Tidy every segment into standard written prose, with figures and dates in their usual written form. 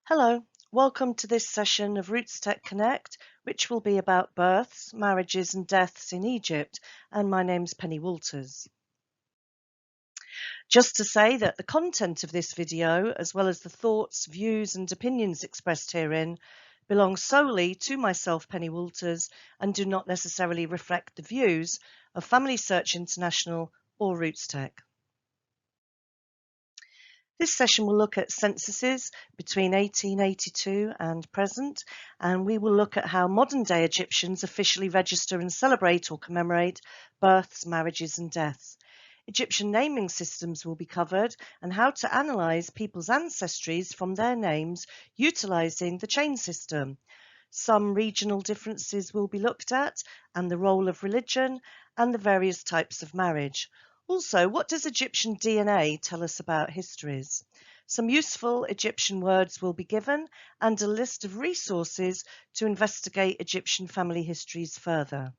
Hello, welcome to this session of Roots Tech Connect, which will be about births, marriages and deaths in Egypt, and my name's Penny Walters. Just to say that the content of this video, as well as the thoughts, views and opinions expressed herein, belong solely to myself, Penny Walters, and do not necessarily reflect the views of FamilySearch International or Roots Tech. This session will look at censuses between 1882 and present, and we will look at how modern-day Egyptians officially register and celebrate or commemorate births, marriages and deaths. Egyptian naming systems will be covered and how to analyse people's ancestries from their names utilising the chain system. Some regional differences will be looked at, and the role of religion and the various types of marriage. Also, what does Egyptian DNA tell us about histories? Some useful Egyptian words will be given and a list of resources to investigate Egyptian family histories further.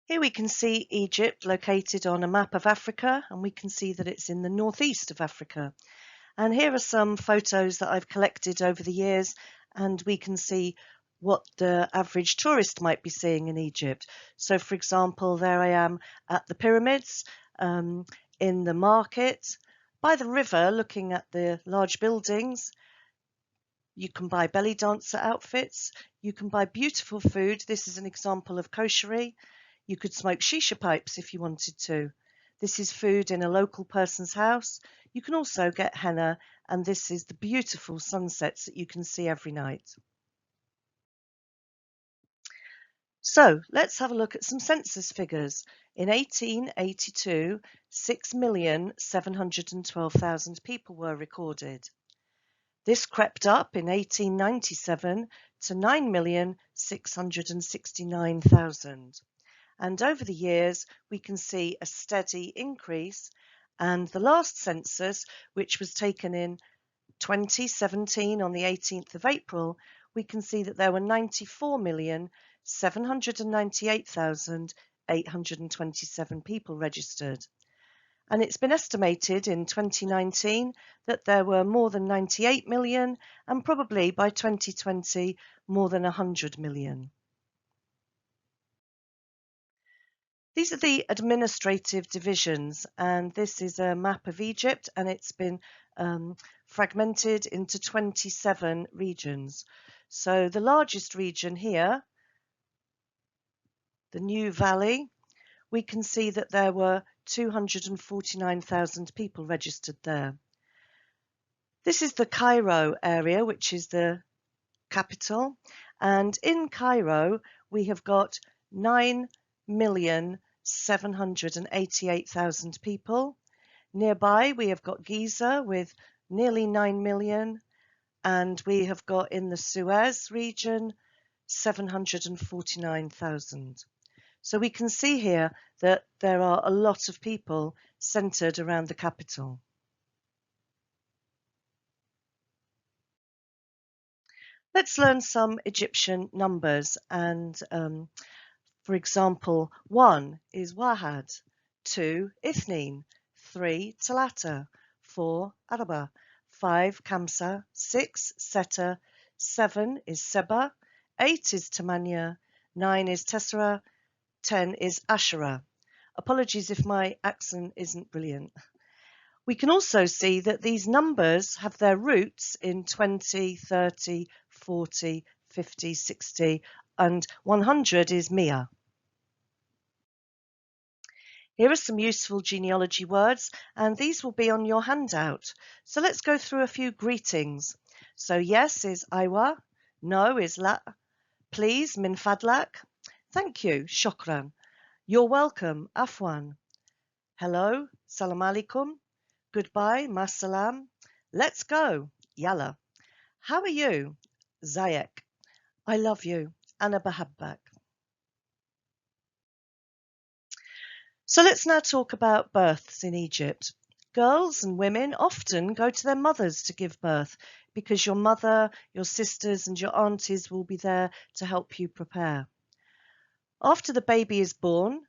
Here we can see Egypt located on a map of Africa, and we can see that it's in the northeast of Africa. And here are some photos that I've collected over the years, and we can see what the average tourist might be seeing in Egypt. So, for example, there I am at the pyramids, in the market, by the river, looking at the large buildings. You can buy belly dancer outfits. You can buy beautiful food. This is an example of koshery. You could smoke shisha pipes if you wanted to. This is food in a local person's house. You can also get henna, and this is the beautiful sunsets that you can see every night. So let's have a look at some census figures. In 1882, 6,712,000 people were recorded. This crept up in 1897 to 9,669,000. And over the years, we can see a steady increase. And the last census, which was taken in 2017 on the 18th of April, we can see that there were 94,798,827 people registered. And it's been estimated in 2019 that there were more than 98 million, and probably by 2020 more than 100 million. These are the administrative divisions, and this is a map of Egypt, and it's been fragmented into 27 regions. So the largest region here, the New Valley, we can see that there were 249,000 people registered there. This is the Cairo area, which is the capital, and in Cairo we have got 9,788,000 people. Nearby we have got Giza with nearly 9 million, and we have got in the Suez region 749,000. So we can see here that there are a lot of people centred around the capital. Let's learn some Egyptian numbers, and for example, 1 is Wahad, 2 Ithnin, 3 Talata, 4 Araba, 5 Kamsa, 6 Seta, 7 is Seba, 8 is Tamania, 9 is Tessera, 10 is Ashera. Apologies if my accent isn't brilliant. We can also see that these numbers have their roots in 20, 30, 40, 50, 60, and 100 is Mia. Here are some useful genealogy words, and these will be on your handout. So let's go through a few greetings. So yes is Aiwa, no is La, please min fadlak, thank you, shukran, you're welcome, afwan, hello, salam alaikum, goodbye, masalam, let's go, yalla, how are you, zayek, I love you, ana bahabbak. So let's now talk about births in Egypt. Girls and women often go to their mothers to give birth because your mother, your sisters and your aunties will be there to help you prepare. After the baby is born,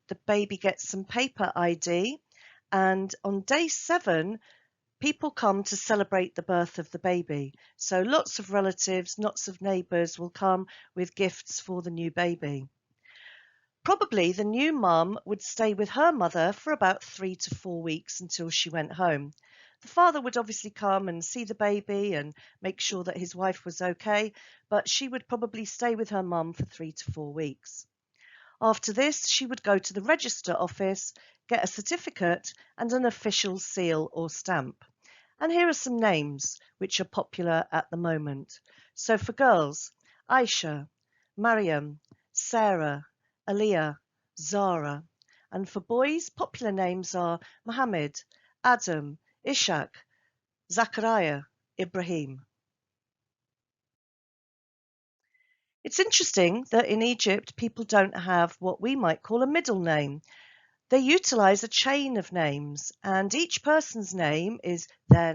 the baby gets some paper ID, and on day 7, people come to celebrate the birth of the baby. So lots of relatives, lots of neighbours will come with gifts for the new baby. Probably the new mum would stay with her mother for about 3 to 4 weeks until she went home. The father would obviously come and see the baby and make sure that his wife was okay, but she would probably stay with her mum for 3 to 4 weeks. After this, she would go to the register office, get a certificate and an official seal or stamp. And here are some names which are popular at the moment. So for girls, Aisha, Mariam, Sarah, Aliyah, Zara. And for boys, popular names are Mohammed, Adam, Ishaq, Zachariah, Ibrahim. It's interesting that in Egypt, people don't have what we might call a middle name. They utilise a chain of names, and each person's name is their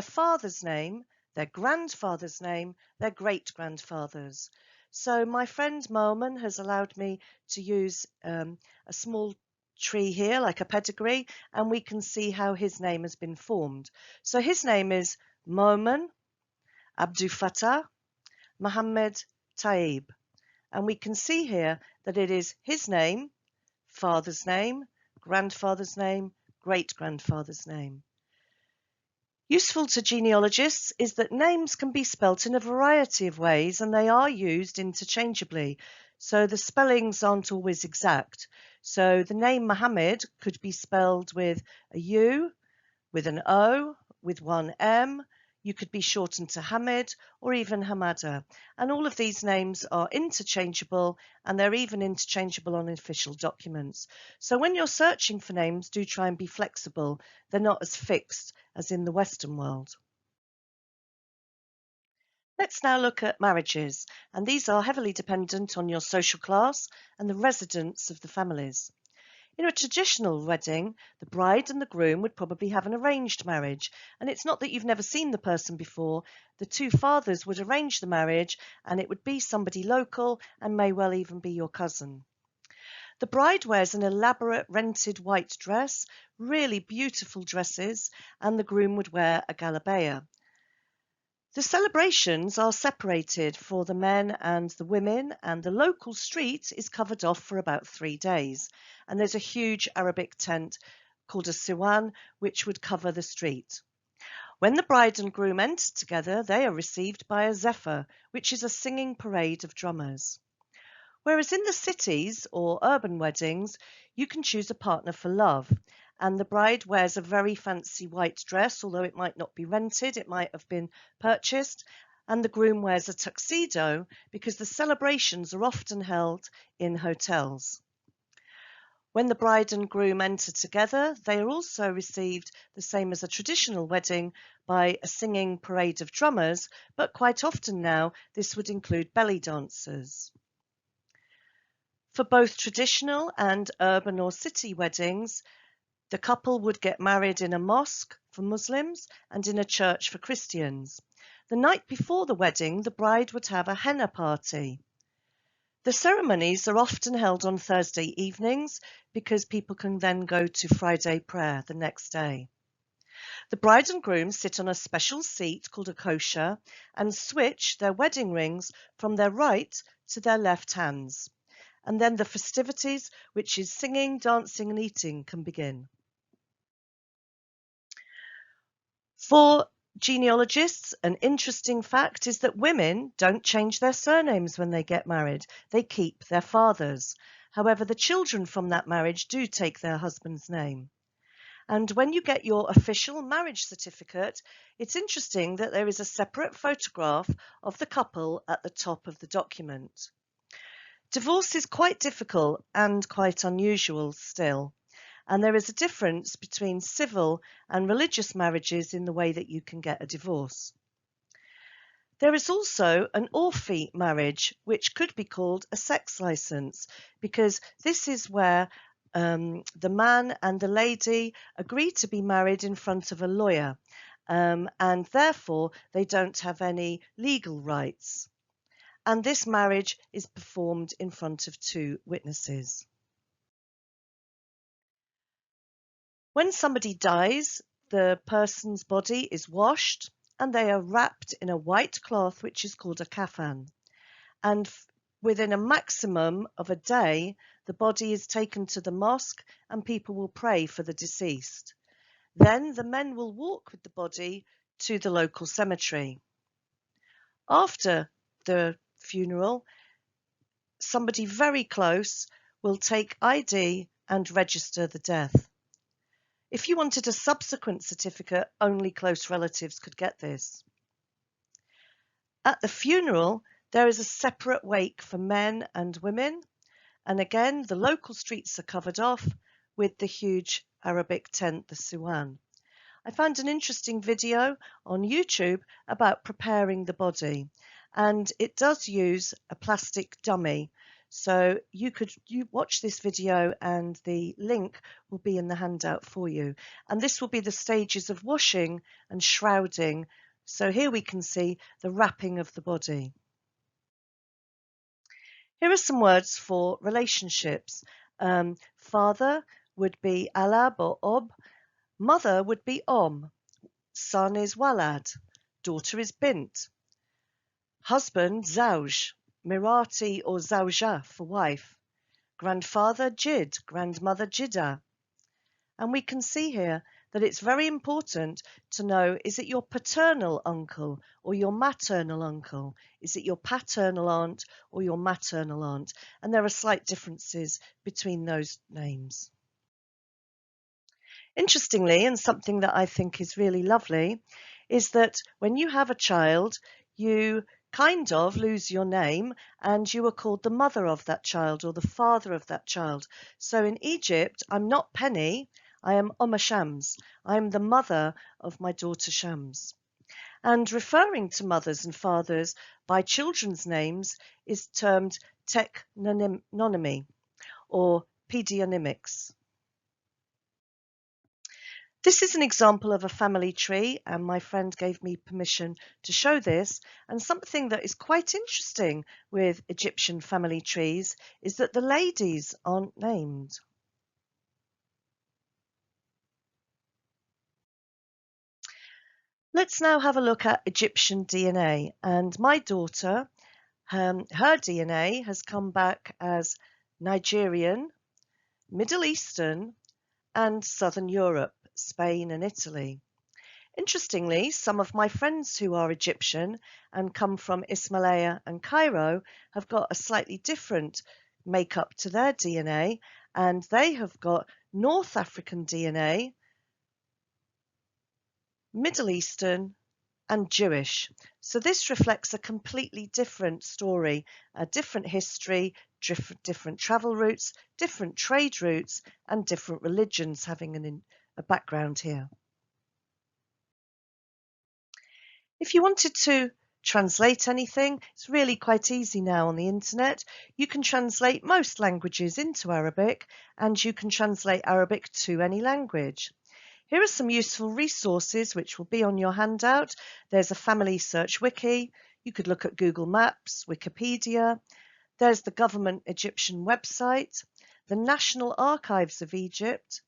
father's name, their grandfather's name, their great-grandfather's. So my friend Moman has allowed me to use a small tree here, like a pedigree, and we can see how his name has been formed. So his name is Moman Abdul Fattah Mohammed Taib, and we can see here that it is his name, father's name, grandfather's name, great-grandfather's name. Useful to genealogists is that names can be spelt in a variety of ways and they are used interchangeably. So the spellings aren't always exact. So the name Mohammed could be spelled with a U, with an O, with one M. You could be shortened to Hamid or even Hamada. And all of these names are interchangeable and they're even interchangeable on official documents. So when you're searching for names, do try and be flexible. They're not as fixed as in the Western world. Let's now look at marriages, and these are heavily dependent on your social class and the residence of the families. In a traditional wedding, the bride and the groom would probably have an arranged marriage, and it's not that you've never seen the person before. The two fathers would arrange the marriage, and it would be somebody local and may well even be your cousin. The bride wears an elaborate rented white dress, really beautiful dresses, and the groom would wear a galabeah. The celebrations are separated for the men and the women, and the local street is covered off for about 3 days. And there's a huge Arabic tent called a siwan, which would cover the street. When the bride and groom enter together, they are received by a zephyr, which is a singing parade of drummers. Whereas in the cities or urban weddings, you can choose a partner for love. And the bride wears a very fancy white dress, although it might not be rented, it might have been purchased. And the groom wears a tuxedo because the celebrations are often held in hotels. When the bride and groom enter together, they are also received the same as a traditional wedding by a singing parade of drummers, but quite often now this would include belly dancers. For both traditional and urban or city weddings, the couple would get married in a mosque for Muslims and in a church for Christians. The night before the wedding, the bride would have a henna party. The ceremonies are often held on Thursday evenings because people can then go to Friday prayer the next day. The bride and groom sit on a special seat called a kosher and switch their wedding rings from their right to their left hands. And then the festivities, which is singing, dancing and eating, can begin. For genealogists, an interesting fact is that women don't change their surnames when they get married. They keep their father's. However, the children from that marriage do take their husband's name. And when you get your official marriage certificate, it's interesting that there is a separate photograph of the couple at the top of the document. Divorce is quite difficult and quite unusual still. And there is a difference between civil and religious marriages in the way that you can get a divorce. There is also an Orphi marriage, which could be called a sex license, because this is where the man and the lady agree to be married in front of a lawyer, and therefore they don't have any legal rights. And this marriage is performed in front of 2 witnesses. When somebody dies, the person's body is washed and they are wrapped in a white cloth, which is called a kafan. And within a maximum of a day, the body is taken to the mosque and people will pray for the deceased. Then the men will walk with the body to the local cemetery. After the funeral, somebody very close will take ID and register the death. If you wanted a subsequent certificate, only close relatives could get this. At the funeral, there is a separate wake for men and women, and again the local streets are covered off with the huge Arabic tent, the Suwan. I found an interesting video on YouTube about preparing the body, and it does use a plastic dummy. So you watch this video and the link will be in the handout for you. And this will be the stages of washing and shrouding. So here we can see the wrapping of the body. Here are some words for relationships. Father would be alab or ob. Mother would be son is walad, daughter is bint. Husband, zawj, mirati or zawja for wife. Grandfather, jid, grandmother, jida. And we can see here that it's very important to know, is it your paternal uncle or your maternal uncle? Is it your paternal aunt or your maternal aunt? And there are slight differences between those names. Interestingly, and something that I think is really lovely, is that when you have a child, you kind of lose your name and you are called the mother of that child or the father of that child. So in Egypt, I'm not Penny, I am Shams. I am the mother of my daughter Shams. And referring to mothers and fathers by children's names is termed technonymy or pedionymics. This is an example of a family tree, and my friend gave me permission to show this. And something that is quite interesting with Egyptian family trees is that the ladies aren't named. Let's now have a look at Egyptian DNA. And my daughter, her DNA has come back as Nigerian, Middle Eastern, and Southern Europe, Spain and Italy. Interestingly, some of my friends who are Egyptian and come from Ismailia and Cairo have got a slightly different makeup to their DNA, and they have got North African DNA, Middle Eastern, and Jewish. So this reflects a completely different story, a different history, different travel routes, different trade routes, and different religions having a background here. If you wanted to translate anything, it's really quite easy now on the internet. You can translate most languages into Arabic, and you can translate Arabic to any language. Here are some useful resources which will be on your handout. There's a FamilySearch wiki. You could look at Google Maps, Wikipedia. There's the government Egyptian website, the National Archives of Egypt.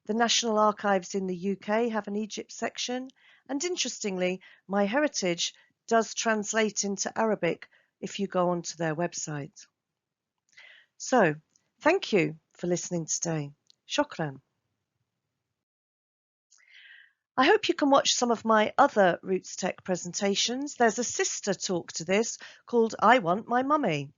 The National Archives in the UK have an Egypt section. And interestingly, MyHeritage does translate into Arabic if you go onto their website. So, thank you for listening today. Shukran. I hope you can watch some of my other Roots Tech presentations. There's a sister talk to this called I Want My Mummy.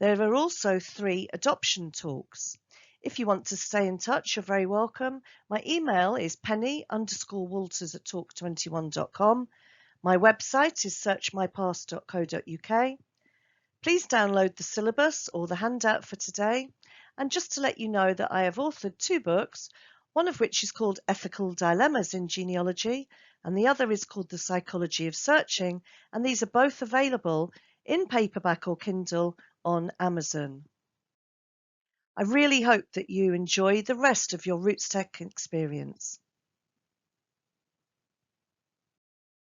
There are also 3 adoption talks. If you want to stay in touch, you're very welcome. My email is penny_walters@talk21.com. My website is searchmypast.co.uk. Please download the syllabus or the handout for today. And just to let you know that I have authored 2 books, one of which is called Ethical Dilemmas in Genealogy, and the other is called The Psychology of Searching, and these are both available in paperback or Kindle on Amazon. I really hope that you enjoy the rest of your Roots Tech experience.